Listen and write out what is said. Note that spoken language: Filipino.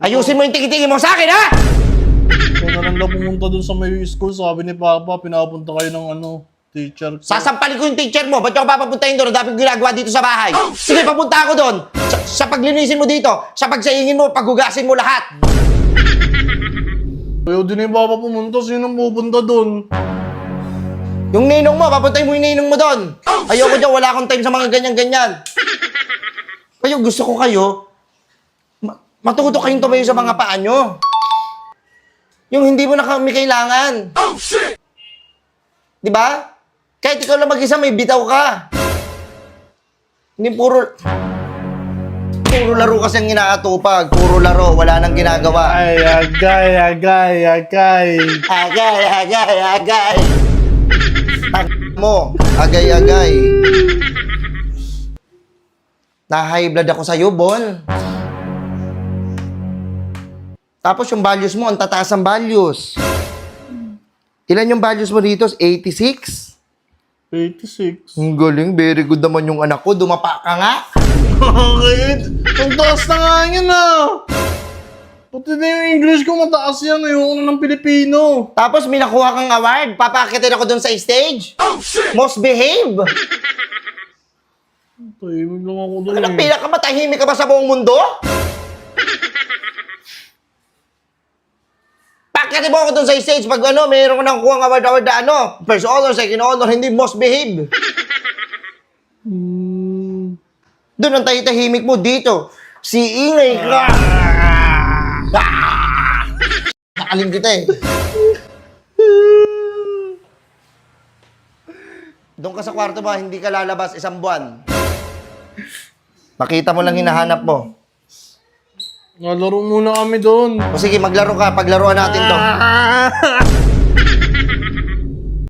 Ayusin mo yung tikitingin mo sa akin, ha? Ikaw na lang daw pumunta dun sa may school. Sabi ni Papa, pinapunta kayo ng teacher ko. Sasampalin ko yung teacher mo. Ba't yung papapuntahin doon? Ang dami ginagawa dito sa bahay. Sige, papunta ako doon. Sa paglinisin mo dito, sa pagsayingin mo, paghugasin mo lahat. Ayaw din ni Papa pumunta. Sinong pupunta dun? Yung ninong mo, papuntahin mo yung ninong mo doon. Ayoko dyan, wala akong time sa mga ganyan-ganyan. Kayo, gusto ko kayo, matuto kayong tumayo sa mga paa nyo. Yung hindi mo na kami kailangan. Oh, shit! Di ba? Kahit ikaw lang mag-isa, may bitaw ka. Hindi puro laro kasi ang inaatupag. Puro laro, wala nang ginagawa. Ay, agay. Agay. Tag mo, agay. Na-high blood ako sa'yo, Bon. Tapos yung values mo, ang tataas ang values. Ilan yung values mo dito? 86? 86. Ang galing, very good naman yung anak ko. Dumapa ka nga. Bakit? Ang taas na nga yan Pati na yung English ko mataas yan. Ayoko na ng Pilipino. Tapos may nakuha kang award. Papakitin ako dun sa stage. Oh, shit! Most behave. Tahimik lang ako doon Anong pinakamatahimik ka ba sa buong mundo? Pakitin mo ako dun sa stage pag mayroon ko nakukuha ng award na first honor, second honor, hindi most behave. Doon ang tahimik mo dito. Si ingay ka. Nakalim kita Doon ka sa kwarto ba, hindi ka lalabas isang buwan. Makita mo lang hinahanap mo. Nalaro muna kami doon. O sige, maglaro ka. Paglaruan natin to.